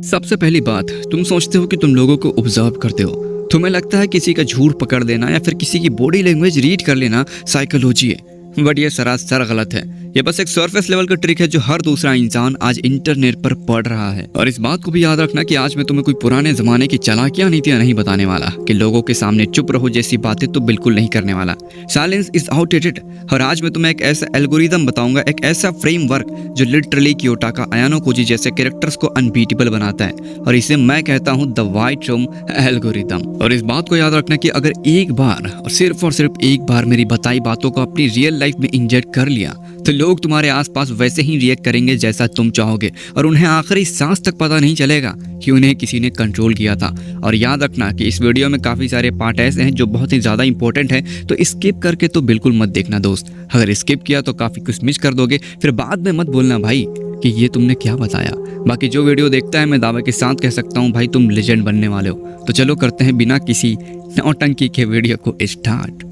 सबसे पहली बात, तुम सोचते हो कि तुम लोगों को ऑब्जर्व करते हो। तुम्हें लगता है किसी का झूठ पकड़ लेना या फिर किसी की बॉडी लैंग्वेज रीड कर लेना साइकोलॉजी है, बट ये सरासर गलत है। ये बस एक सरफेस लेवल का ट्रिक है जो हर दूसरा इंसान आज इंटरनेट पर पढ़ रहा है। और इस बात को भी याद रखना कि आज मैं तुम्हें कोई पुराने जमाने की चालाकियां नीतियां नहीं बताने वाला कि लोगों के सामने चुप रहो जैसी बातें तो बिल्कुल नहीं करने वाला। Silence is outdated. और आज मैं तुम्हें एक ऐसा एल्गोरिदम बताऊंगा, एक ऐसा फ्रेमवर्क जो लिटरली कियोटोका अयानो कोजी जैसे कैरेक्टर्स को अनबीटेबल बनाता है। और इसे मैं कहता हूँ द व्हाइट रूम एल्गोरिदम। और इस बात को याद रखना कि अगर एक बार और सिर्फ एक बार मेरी बताई बातों को अपनी रियल लाइफ में इंजेक्ट कर लिया तो लोग तुम्हारे आसपास वैसे ही रिएक्ट करेंगे जैसा तुम चाहोगे, और उन्हें आखिरी सांस तक पता नहीं चलेगा कि उन्हें किसी ने कंट्रोल किया था। और याद रखना कि इस वीडियो में काफी सारे पार्ट ऐसे हैं जो बहुत ही ज्यादा इंपॉर्टेंट है, तो स्किप करके तो बिल्कुल मत देखना दोस्त। अगर स्किप किया तो काफी कुछ मिस कर दोगे, फिर बाद में मत बोलना भाई कि ये तुमने क्या बताया। बाकी जो वीडियो देखता है मैं दावे के साथ कह सकता हूँ भाई तुम लेजेंड बनने वाले हो। तो चलो करते हैं बिना किसी नौटंकी के वीडियो को स्टार्ट।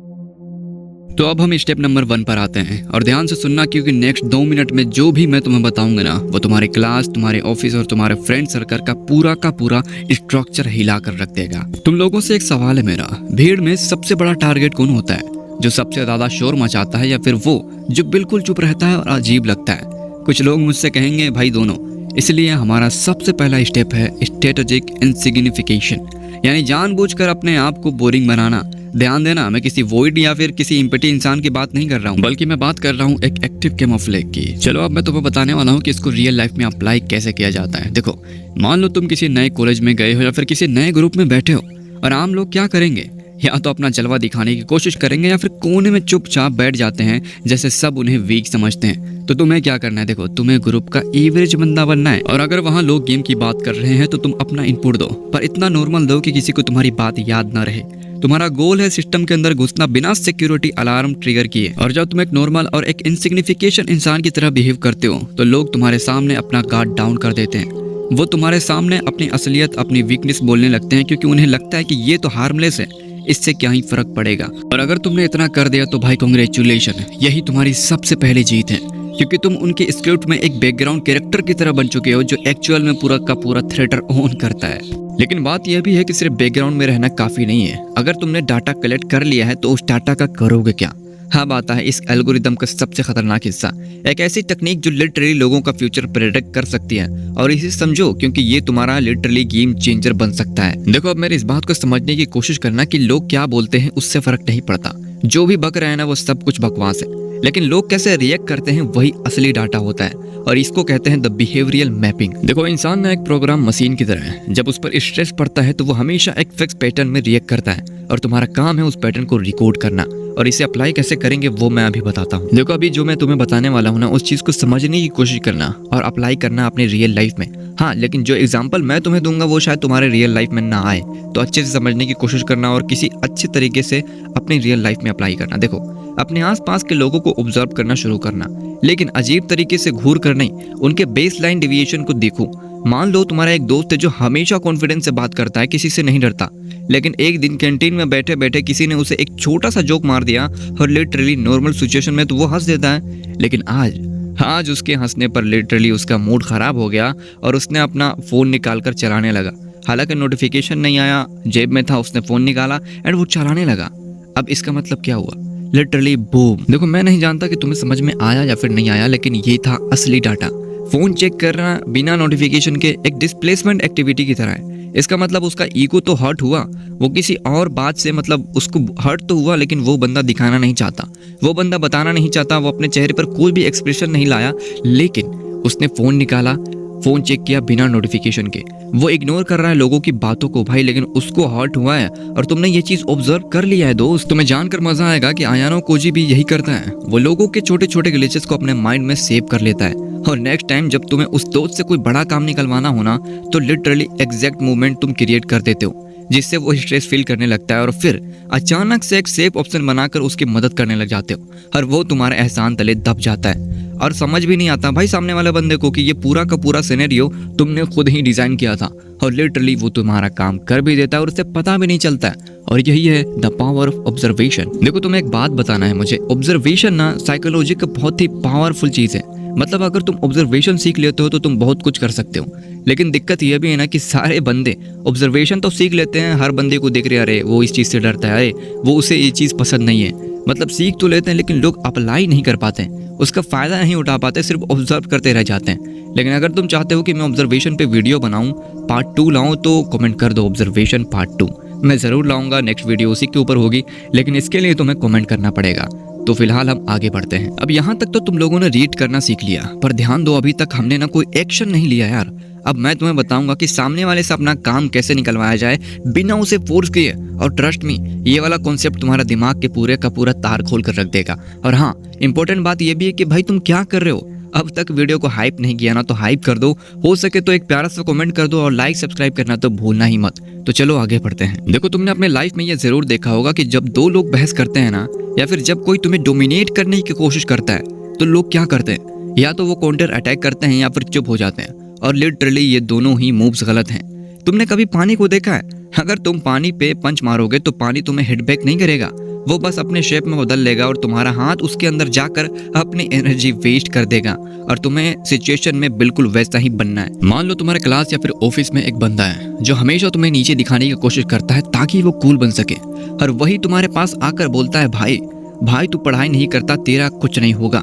तो अब हम स्टेप नंबर 1 पर आते हैं, और ध्यान से सुनना क्योंकि नेक्स्ट 2 मिनट में जो भी मैं तुम्हें बताऊंगा ना वो तुम्हारे क्लास, तुम्हारे ऑफिस और तुम्हारे फ्रेंड सर्कल का पूरा स्ट्रक्चर हिला कर रख देगा। तुम लोगों से एक सवाल है मेरा, भीड़ में सबसे बड़ा टारगेट कौन होता है? जो सबसे ज्यादा शोर मचाता है या फिर वो जो बिल्कुल चुप रहता है और अजीब लगता है? कुछ लोग मुझसे कहेंगे भाई दोनों। इसलिए हमारा सबसे पहला स्टेप है स्ट्रेटेजिक इनसिग्निफिकेशन, यानी जानबूझकर अपने आप को बोरिंग बनाना। ध्यान देना, मैं किसी वॉइड या फिर किसी इम्पटी इंसान की बात नहीं कर रहा हूँ, बल्कि मैं बात कर रहा हूँ एक एक्टिव कैमोफ्लेज की। चलो अब मैं तुम्हें बताने वाला हूँ कि इसको रियल लाइफ में अप्लाई कैसे किया जाता है। देखो, मान लो तुम किसी नए कॉलेज में गए हो या फिर किसी नए ग्रुप में बैठे हो, और आम लोग क्या करेंगे? या तो अपना जलवा दिखाने की कोशिश करेंगे या फिर कोने में चुपचाप बैठ जाते हैं जैसे सब उन्हें वीक समझते हैं। तो तुम्हें क्या करना है? देखो, तुम्हें ग्रुप का एवरेज बंदा बनना है। और अगर वहाँ लोग गेम की बात कर रहे हैं तो तुम अपना इनपुट दो, पर इतना नॉर्मल दो कि किसी को तुम्हारी बात याद ना रहे। तुम्हारा गोल है सिस्टम के अंदर घुसना बिना सिक्योरिटी अलार्म ट्रिगर किए। और जब तुम एक नॉर्मल और एक इनसिग्निफिकेशन इंसान की तरह बिहेव करते हो तो लोग तुम्हारे सामने अपना गार्ड डाउन कर देते हैं। वो तुम्हारे सामने अपनी असलियत, अपनी वीकनेस बोलने लगते हैं, क्योंकि उन्हें लगता है कि ये तो हार्मलेस है, इससे क्या ही फर्क पड़ेगा। और अगर तुमने इतना कर दिया तो भाई कांग्रेचुलेशन, यही तुम्हारी सबसे पहली जीत है, क्योंकि तुम उनके स्क्रिप्ट में एक बैकग्राउंड कैरेक्टर की तरह बन चुके हो जो एक्चुअल में पूरा का पूरा थिएटर ओन करता है। लेकिन बात यह भी है कि सिर्फ बैकग्राउंड में रहना काफी नहीं है। अगर तुमने डाटा कलेक्ट कर लिया है तो उस डाटा का करोगे क्या? हाँ, बात है इस एल्गोरिदम का सबसे खतरनाक हिस्सा, एक ऐसी तकनीक जो लिटरली लोगों का फ्यूचर प्रेडिक्ट कर सकती है। और इसे समझो क्योंकि ये तुम्हारा लिटरली गेम चेंजर बन सकता है। देखो, अब मेरी इस बात को समझने की कोशिश करना कि लोग क्या बोलते हैं उससे फर्क नहीं पड़ता। जो भी बक रहे हैं ना वो सब कुछ बकवास है, लेकिन लोग कैसे रिएक्ट करते हैं वही असली डाटा होता है। और इसको कहते हैं द बिहेवियरल मैपिंग। देखो, इंसान ना एक प्रोग्राम मशीन की तरह है। जब उस पर स्ट्रेस पड़ता है तो वो हमेशा एक फिक्स पैटर्न में रिएक्ट करता है, और तुम्हारा काम है उस पैटर्न को रिकॉर्ड करना। और इसे अप्लाई कैसे करेंगे वो मैं अभी बताता हूँ। देखो, अभी जो मैं तुम्हें बताने वाला हूँ ना उस चीज को समझने की कोशिश करना और अप्लाई करना अपनी रियल लाइफ में। हाँ, लेकिन जो एग्जाम्पल मैं तुम्हें दूंगा वो शायद तुम्हारे रियल लाइफ में ना आए, तो अच्छे से समझने की कोशिश करना और किसी अच्छे तरीके से अपनी रियल लाइफ में अप्लाई करना। देखो, अपने आसपास के लोगों को ऑब्जर्व करना शुरू करना, लेकिन अजीब तरीके से घूर कर नहीं, उनके बेसलाइन डेविएशन को देखो। मान लो तुम्हारा एक दोस्त है जो हमेशा कॉन्फिडेंस से बात करता है, किसी से नहीं डरता, लेकिन एक दिन कैंटीन में बैठे बैठे किसी ने उसे एक छोटा सा जोक मार दिया और लिटरली नॉर्मल सिचुएशन में तो वो हंस देता है, लेकिन आज उसके हंसने पर लिटरली उसका मूड खराब हो गया और उसने अपना फोन निकाल कर चलाने लगा। हालांकि नोटिफिकेशन नहीं आया, जेब में था, उसने फोन निकाला एंड वो चलाने लगा। अब इसका मतलब क्या हुआ? Literally boom. देखो, मैं नहीं जानता कि तुम्हें समझ में आया या फिर नहीं आया, लेकिन ये था असली डाटा। फोन चेक करना बिना नोटिफिकेशन के एक डिस्प्लेसमेंट एक्टिविटी की तरह है। इसका मतलब उसका ईगो तो हर्ट हुआ, वो किसी और बात से मतलब उसको हर्ट तो हुआ, लेकिन वो बंदा दिखाना नहीं चाहता, वो बंदा बताना नहीं चाहता, वो अपने चेहरे पर कोई भी एक्सप्रेशन नहीं लाया, लेकिन उसने फोन निकाला, फोन चेक किया बिना नोटिफिकेशन के। वो इग्नोर कर रहा है लोगों की बातों को भाई, लेकिन उसको हर्ट हुआ है और तुमने ये चीज ऑब्जर्व कर लिया है दोस्त। तुम्हें जानकर मजा आएगा कि अयानो कोजी भी यही करता है। वो लोगों के छोटे छोटे ग्लिचेस को अपने माइंड में सेव कर लेता है, और नेक्स्ट टाइम जब तुम्हें उस दोस्त से कोई बड़ा काम निकलवाना हो ना तो लिटरली एग्जैक्ट मूवमेंट तुम क्रिएट कर देते हो जिससे वो स्ट्रेस फील करने लगता है, और फिर अचानक से एक सेफ ऑप्शन बनाकर उसकी मदद करने लग जाते हो, और वो तुम्हारे एहसान तले दब जाता है। और समझ भी नहीं आता भाई सामने वाले बंदे को कि ये पूरा का पूरा सिनेरियो तुमने खुद ही डिजाइन किया था, और लिटरली वो तुम्हारा काम कर भी देता है और उससे पता भी नहीं चलता है। और यही है द पावर ऑफ ऑब्जर्वेशन। देखो, तुम्हें एक बात बताना है मुझे, ऑब्जर्वेशन ना साइकोलॉजी का बहुत ही पावरफुल चीज है। मतलब अगर तुम ऑब्जर्वेशन सीख लेते हो तो तुम बहुत कुछ कर सकते हो। लेकिन दिक्कत यह भी है ना कि सारे बंदे ऑब्जर्वेशन तो सीख लेते हैं, हर बंदे को देख रहे अरे वो इस चीज़ से डरता है, अरे वो उसे ये चीज़ पसंद नहीं है। मतलब सीख तो लेते हैं लेकिन लोग अप्लाई नहीं कर पाते हैं, उसका फ़ायदा नहीं उठा पाते, सिर्फ ऑब्जर्व करते रह जाते हैं। लेकिन अगर तुम चाहते हो कि मैं ऑब्जर्वेशन पे वीडियो बनाऊं, पार्ट 2 लाऊं, तो कमेंट कर दो ऑब्जर्वेशन पार्ट 2। मैं ज़रूर लाऊंगा, नेक्स्ट वीडियो उसी के ऊपर होगी, लेकिन इसके लिए तुम्हें कमेंट करना पड़ेगा। तो फिलहाल हम आगे बढ़ते हैं। अब यहाँ तक तो तुम लोगों ने रीड करना सीख लिया, पर ध्यान दो अभी तक हमने ना कोई एक्शन नहीं लिया यार। अब मैं तुम्हें बताऊंगा कि सामने वाले से अपना काम कैसे निकलवाया जाए बिना उसे फोर्स किए। और ट्रस्ट मी, ये वाला कॉन्सेप्ट तुम्हारा दिमाग के पूरे का पूरा तार खोल कर रख देगा। और हाँ, इंपॉर्टेंट बात ये भी है कि भाई तुम क्या कर रहे हो, अब तक वीडियो को हाइप नहीं किया ना तो हाइप कर दो, हो सके तो एक प्यारा सा कमेंट कर दो और लाइक सब्सक्राइब करना तो भूलना ही मत। तो चलो आगे बढ़ते हैं। देखो, तुमने अपने लाइफ में ये जरूर देखा होगा कि जब दो लोग बहस करते हैं ना, या फिर जब कोई तुम्हें डोमिनेट करने की कोशिश करता है, तो लोग क्या करते हैं, या तो वो काउंटर अटैक करते हैं या फिर चुप हो जाते हैं। और लिटरली ये दोनों ही मूव्स गलत हैं। तुमने कभी पानी को देखा है? अगर तुम पानी पे पंच मारोगे तो पानी तुम्हें हिट बैक नहीं करेगा, वो बस अपने शेप में बदल लेगा और तुम्हारा हाथ उसके अंदर जाकर अपनी एनर्जी वेस्ट कर देगा। और तुम्हें सिचुएशन में बिल्कुल वैसा ही बनना है। मान लो तुम्हारे क्लास या फिर ऑफिस में एक बंदा है जो हमेशा तुम्हें नीचे दिखाने की कोशिश करता है ताकि वो कूल बन सके, और वही तुम्हारे पास आकर बोलता है भाई तू पढ़ाई नहीं करता, तेरा कुछ नहीं होगा।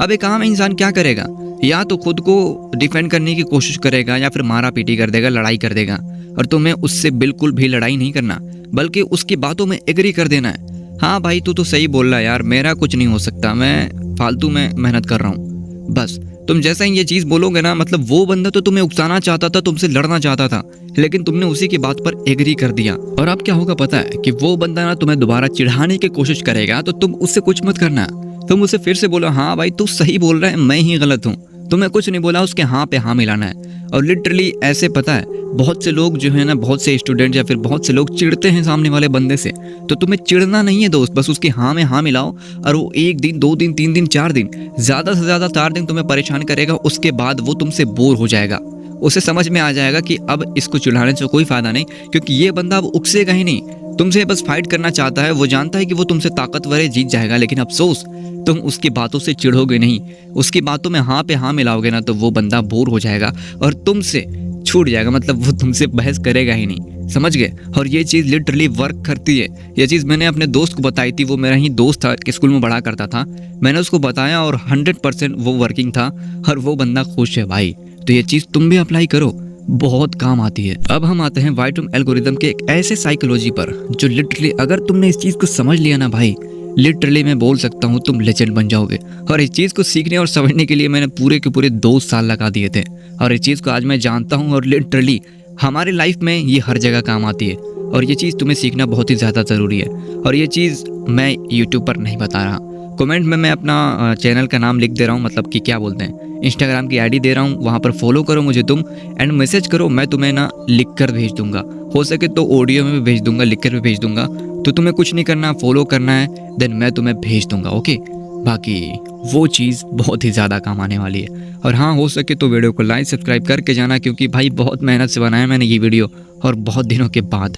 अब एक आम इंसान क्या करेगा? या तो खुद को डिफेंड करने की कोशिश करेगा या फिर मारा पीटी कर देगा, लड़ाई कर देगा। और तुम्हें उससे बिल्कुल भी लड़ाई नहीं करना, बल्कि उसकी बातों में एग्री कर देना है। हाँ भाई, तू तो सही बोल रहा है यार, मेरा कुछ नहीं हो सकता, मैं फालतू में मेहनत कर रहा हूँ। बस तुम जैसा ही ये चीज़ बोलोगे ना, मतलब वो बंदा तो तुम्हें उकसाना चाहता था, तुमसे लड़ना चाहता था, लेकिन तुमने उसी की बात पर एग्री कर दिया। और अब क्या होगा पता है कि वो बंदा ना तुम्हें दोबारा चिढ़ाने की कोशिश करेगा, तो तुम उससे कुछ मत करना। तुम उसे फिर से बोलो, हाँ भाई तू सही बोल रहा है, मैं ही गलत हूँ। तुम्हें कुछ नहीं बोला, उसके हाँ पे हाँ मिलाना है। और लिटरली ऐसे पता है बहुत से लोग जो है ना, बहुत से स्टूडेंट या फिर बहुत से लोग चिढ़ते हैं सामने वाले बंदे से। तो तुम्हें चिढ़ना नहीं है दोस्त, बस उसकी हाँ में हाँ मिलाओ। और वो 1 दिन 2 दिन 3 दिन 4 दिन, ज़्यादा से ज़्यादा 4 दिन तुम्हें परेशान करेगा। उसके बाद वो तुमसे बोर हो जाएगा, उसे समझ में आ जाएगा कि अब इसको चिढ़ाने से कोई फायदा नहीं, क्योंकि ये बंदा अब उकसेगा ही नहीं, तुमसे बस फाइट करना चाहता है। वो जानता है कि वो तुमसे ताकतवर है, जीत जाएगा, लेकिन अफसोस तुम उसकी बातों से चिढ़ोगे नहीं, उसकी बातों में हाँ पे हाँ मिलाओगे ना, तो वो बंदा बोर हो जाएगा और तुमसे छूट जाएगा। मतलब वो तुमसे बहस करेगा ही नहीं, समझ गए? और ये चीज़ लिटरली वर्क करती है। ये चीज़ मैंने अपने दोस्त को बताई थी, वो मेरा ही दोस्त था कि स्कूल में पढ़ा करता था। मैंने उसको बताया और 100% वो वर्किंग था और वो बंदा खुश है भाई। तो ये चीज़ तुम भी अप्लाई करो, बहुत काम आती है। अब हम आते हैं वाइटम एल्गोरिदम के एक ऐसे साइकोलॉजी पर जो लिटरली अगर तुमने इस चीज़ को समझ लिया ना भाई, लिटरली मैं बोल सकता हूँ तुम लेजेंड बन जाओगे। और इस चीज़ को सीखने और समझने के लिए मैंने पूरे के पूरे 2 साल लगा दिए थे, और इस चीज़ को आज मैं जानता हूँ। और लिटरली हमारे लाइफ में ये हर जगह काम आती है, और ये चीज़ तुम्हें सीखना बहुत ही ज़्यादा ज़रूरी है। और ये चीज़ मैं यूट्यूब पर नहीं बता रहा, कमेंट में मैं अपना चैनल का नाम लिख दे रहा हूँ, मतलब कि क्या बोलते हैं, इंस्टाग्राम की आईडी दे रहा हूँ, वहाँ पर फॉलो करो मुझे तुम, एंड मैसेज करो, मैं तुम्हें ना लिख कर भेज दूंगा। हो सके तो ऑडियो में भी भेज दूंगा, लिख कर भी भेज दूंगा। तो तुम्हें कुछ नहीं करना, फॉलो करना है, देन मैं तुम्हें भेज दूंगा, ओके। बाकी वो चीज़ बहुत ही ज़्यादा काम आने वाली है। और हाँ, हो सके तो वीडियो को लाइक सब्सक्राइब करके जाना, क्योंकि भाई बहुत मेहनत से बनाया मैंने ये वीडियो, और बहुत दिनों के बाद।